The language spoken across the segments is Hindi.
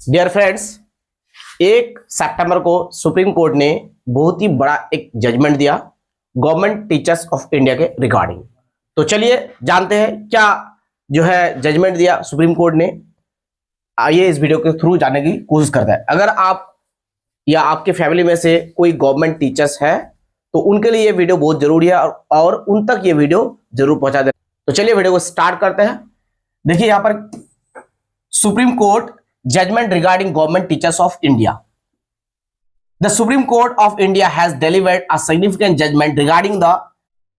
डियर फ्रेंड्स, 1 सितंबर को सुप्रीम कोर्ट ने बहुत ही बड़ा एक जजमेंट दिया गवर्नमेंट टीचर्स ऑफ इंडिया के रिगार्डिंग। तो चलिए जानते हैं क्या जो है जजमेंट दिया सुप्रीम कोर्ट ने। आइए इस वीडियो के थ्रू जानने की कोशिश करते हैं। अगर आप या आपके फैमिली में से कोई गवर्नमेंट टीचर्स है तो उनके लिए ये वीडियो बहुत जरूरी है और उन तक ये वीडियो जरूर पहुंचा दें। तो चलिए वीडियो को स्टार्ट करते हैं। देखिए यहां पर supreme court judgment regarding government teachers of India. The Supreme Court of India has delivered a significant judgment regarding the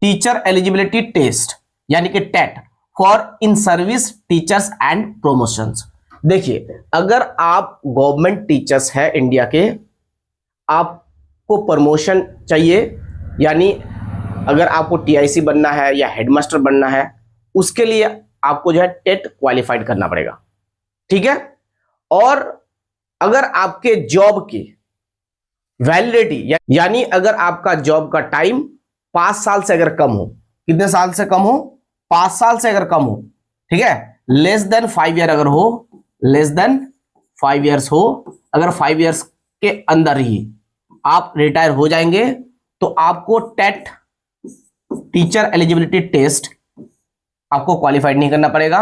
teacher eligibility test यानी कि TET for in service teachers and promotions। देखिए अगर आप गवर्नमेंट टीचर्स है इंडिया के, आपको प्रमोशन चाहिए यानी अगर आपको टीआईसी बनना है या हेडमास्टर बनना है, उसके लिए आपको जो है टेट क्वालिफाइड करना पड़ेगा। ठीक है। और अगर आपके जॉब की वैलिडिटी यानी अगर आपका जॉब का टाइम 5 साल से अगर कम हो, कितने साल से कम हो? 5 साल से अगर कम हो, ठीक है, लेस देन 5 ईयर अगर हो, लेस देन 5 ईयर्स हो, अगर 5 ईयर्स के अंदर ही आप रिटायर हो जाएंगे तो आपको टेट टीचर एलिजिबिलिटी टेस्ट आपको क्वालिफाइड नहीं करना पड़ेगा।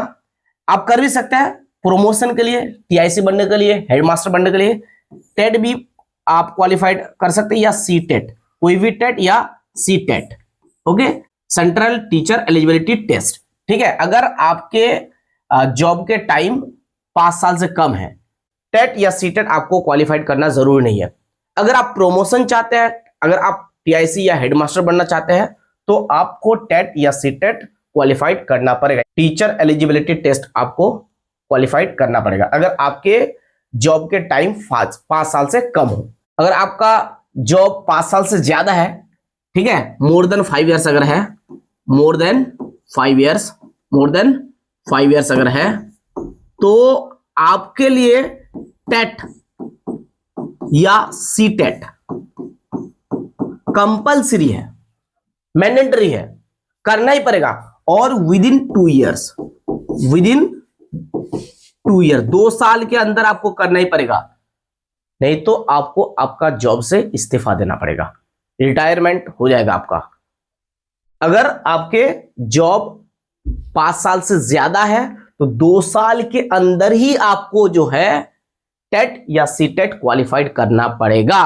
आप कर भी सकते हैं प्रमोशन के लिए, टीआईसी बनने के लिए, हेडमास्टर बनने के लिए टेट भी आप क्वालिफाइड कर सकते हैं या सी टेट, कोई भी टेट या C TET. Okay, central teacher eligibility test. ठीक है। अगर आपके जॉब के टाइम 5 साल से कम है, टेट या सी टेट आपको क्वालिफाइड करना जरूरी नहीं है। अगर आप प्रमोशन चाहते हैं, अगर आप टीआईसी या हेडमास्टर बनना चाहते हैं तो आपको टेट या सी टेट क्वालिफाइड करना पड़ेगा। टीचर एलिजिबिलिटी टेस्ट आपको क्वालिफाइड करना पड़ेगा अगर आपके जॉब के टाइम 5 साल से कम हो। अगर आपका जॉब 5 साल से ज्यादा है, ठीक है, मोर देन 5 ईयर्स अगर है, मोर देन 5 ईयर्स अगर है तो आपके लिए टेट या सी टेट कंपल्सरी है, मैंडेटरी है, करना ही पड़ेगा। और विदिन 2 ईयर्स, विदिन 2 ईयर, 2 साल के अंदर आपको करना ही पड़ेगा, नहीं तो आपको आपका जॉब से इस्तीफा देना पड़ेगा, रिटायरमेंट हो जाएगा आपका। अगर आपके जॉब 5 साल से ज्यादा है तो 2 साल के अंदर ही आपको जो है टेट या सी टेट क्वालिफाइड करना पड़ेगा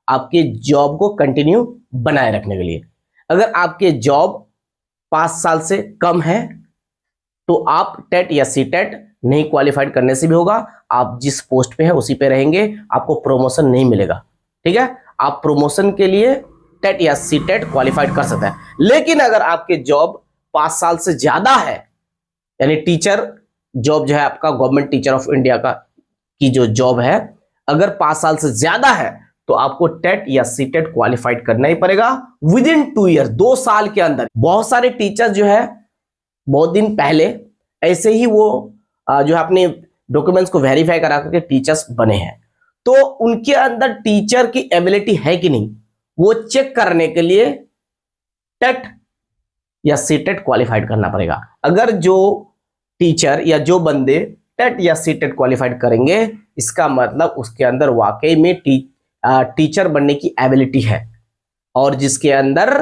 आपके जॉब को कंटिन्यू बनाए रखने के लिए। अगर आपके जॉब 5 साल से कम है तो आप टेट या सी टेट नहीं क्वालिफाइड करने से भी होगा, आप जिस पोस्ट पे हैं उसी पे रहेंगे, आपको प्रमोशन नहीं मिलेगा। ठीक है। आप प्रमोशन के लिए टेट या सी टेट क्वालिफाइड कर सकते हैं, लेकिन अगर आपके जॉब 5 साल से ज्यादा है, यानी टीचर जॉब जो है आपका गवर्नमेंट टीचर ऑफ इंडिया का की जो जॉब है, अगर 5 साल से ज्यादा है तो आपको टेट या सी टेट क्वालिफाइड करना ही पड़ेगा विदिन 2 ईयर, 2 साल के अंदर। बहुत सारे टीचर जो है बहुत दिन पहले ऐसे ही वो जो है अपने डॉक्यूमेंट्स को वेरीफाई करा करके टीचर्स बने हैं, तो उनके अंदर टीचर की एबिलिटी है कि नहीं, वो चेक करने के लिए टेट या सी टेट क्वालिफाइड करना पड़ेगा। अगर जो टीचर या जो बंदे टेट या सी टेट क्वालिफाइड करेंगे, इसका मतलब उसके अंदर वाकई में टीचर बनने की एबिलिटी है, और जिसके अंदर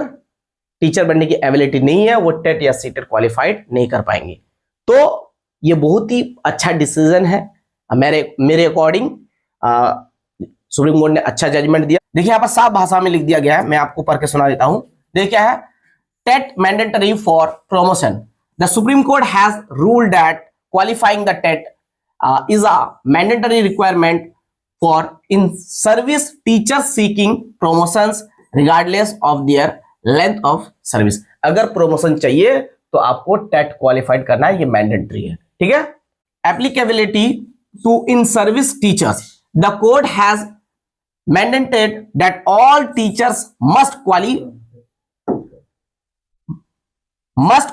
टीचर बनने की एबिलिटी नहीं है वो टेट या सी टेट क्वालिफाइड नहीं कर पाएंगे। तो ये बहुत ही अच्छा डिसीजन है मेरे अकॉर्डिंग। सुप्रीम कोर्ट ने अच्छा जजमेंट दिया। देखिए यहाँ पर साफ भाषा में लिख दिया गया है, मैं आपको पढ़ के सुना देता हूं। देखिए क्या है, TET mandatory for promotion. The Supreme Court has ruled that qualifying the TET is a mandatory requirement for in service teachers seeking promotions regardless of their length of service. अगर प्रमोशन चाहिए तो आपको टेट क्वालिफाइड करना है, ये मैंडेटरी है। ठीक है। Applicability to in service teachers. The court has mandated that all teachers must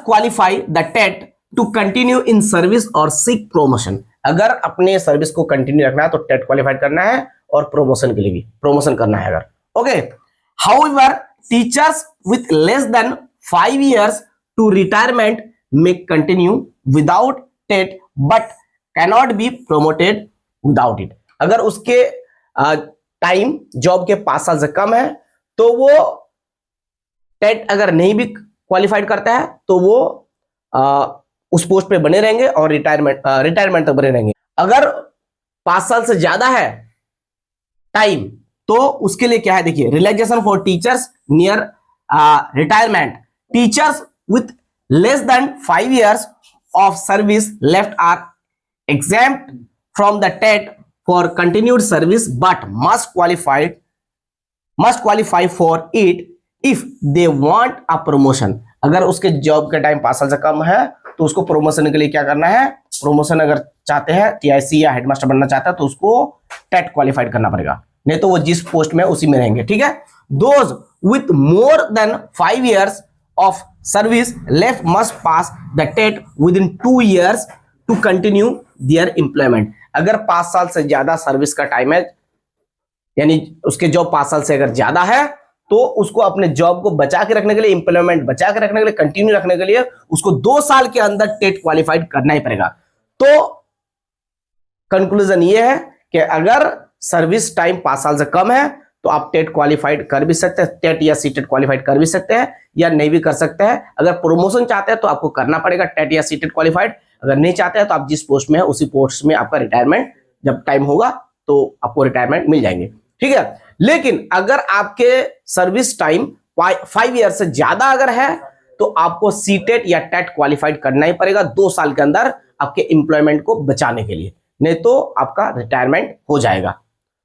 qualify the TET to continue in service और सीक प्रमोशन। अगर अपने सर्विस को कंटिन्यू रखना है तो टेट क्वालिफाइड करना है और प्रमोशन के लिए भी प्रमोशन करना है अगर। Okay, however teachers with less than 5 years to retirement may continue without TET but cannot be promoted without it। अगर उसके टाइम जॉब के 5 साल से कम है तो वो टेट अगर नहीं भी क्वालिफाइड करता है तो वो उस पोस्ट पे बने रहेंगे और रिटायरमेंट तक बने रहेंगे। अगर 5 साल से ज्यादा है टाइम तो उसके लिए क्या है, देखिए, relaxation for teachers near retirement, teachers with less than 5 years of service left are exempt from the TET for continued service but must qualify for it if they want a promotion। अगर उसके जॉब के टाइम 5 साल से कम है तो उसको प्रमोशन के लिए क्या करना है, प्रमोशन अगर चाहते हैं, टीआईसी या हेडमास्टर बनना चाहता है तो उसको टेट क्वालिफाइड करना पड़ेगा, नहीं तो वो जिस पोस्ट में उसी में रहेंगे। ठीक है, those with more than 5 years of service left must pass the TET within 2 years to continue their employment। अगर 5 साल से ज्यादा सर्विस का टाइम है, यानी उसके जॉब 5 साल से अगर ज्यादा है, तो उसको अपने जॉब को बचा के रखने के लिए, इंप्लॉयमेंट बचा के रखने के लिए, कंटिन्यू रखने के लिए उसको 2 साल के अंदर टेट क्वालिफाइड करना ही पड़ेगा। तो कंक्लूजन ये है कि अगर सर्विस टाइम 5 साल से कम है तो आप टेट क्वालिफाइड कर भी सकते हैं, टेट या सीटेट क्वालिफाइड कर भी सकते हैं या नहीं भी कर सकते हैं। अगर प्रमोशन चाहते हैं तो आपको करना पड़ेगा टेट या सीटेट क्वालिफाइड, अगर नहीं चाहते हैं तो आप जिस पोस्ट में है उसी पोस्ट में आपका रिटायरमेंट जब टाइम होगा तो आपको रिटायरमेंट मिल जाएंगे। ठीक है, लेकिन अगर आपके सर्विस टाइम 5 years से ज्यादा अगर है तो आपको सीटेट या टेट क्वालिफाइड करना ही पड़ेगा 2 साल के अंदर आपके एम्प्लॉयमेंट को बचाने के लिए, नहीं तो आपका रिटायरमेंट हो जाएगा।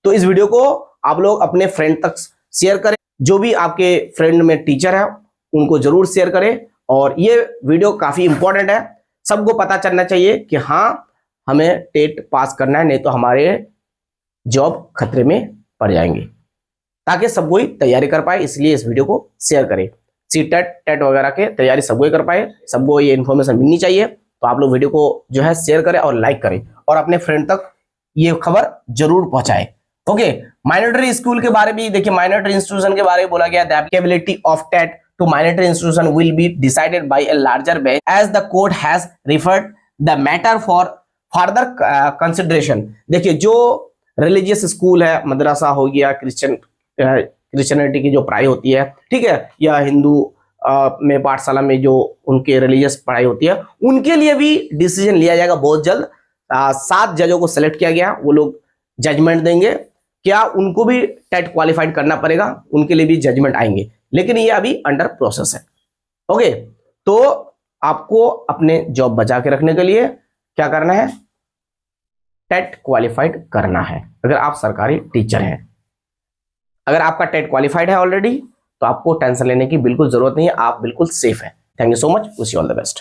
तो इस वीडियो को आप लोग अपने फ्रेंड तक शेयर करें, जो भी आपके फ्रेंड में टीचर है उनको जरूर शेयर करें। और ये वीडियो काफी इंपॉर्टेंट है, सबको पता चलना चाहिए कि हाँ हमें टेट पास करना है, नहीं तो हमारे जॉब खतरे में पड़ जाएंगे, ताकि सब कोई तैयारी कर पाए। इसलिए इस वीडियो को शेयर करें, सीटेट टेट वगैरह के तैयारी सब कोई कर पाए, सबको ये इन्फॉर्मेशन मिलनी चाहिए। तो आप लोग वीडियो को जो है शेयर करें और लाइक करें और अपने फ्रेंड तक ये खबर जरूर पहुंचाएं। ओके, माइनॉरिटी स्कूल के बारे में देखिए, माइनॉरिटी इंस्टीट्यूशन के बारे में बोला गया, the applicability of TET to minority institution will be decided by a larger bench as the court has referred the matter for further consideration. देखिए, जो रिलीजियस स्कूल है, मदरसा हो गया, क्रिश्चियनिटी की जो पढ़ाई होती है, ठीक है, या हिंदू में पाठशाला में जो उनके रिलीजियस पढ़ाई होती है, उनके लिए भी डिसीजन लिया जाएगा बहुत जल्द। 7 जजों को सेलेक्ट किया गया, वो लोग जजमेंट देंगे, क्या उनको भी टेट क्वालिफाइड करना पड़ेगा, उनके लिए भी जजमेंट आएंगे, लेकिन ये अभी अंडर प्रोसेस है। ओके, तो आपको अपने जॉब बचा के रखने के लिए क्या करना है, टेट क्वालिफाइड करना है। अगर आप सरकारी टीचर हैं, अगर आपका टेट क्वालिफाइड है ऑलरेडी, तो आपको टेंशन लेने की बिल्कुल जरूरत नहीं है, आप बिल्कुल सेफ है। Thank you so much, wish you all the best.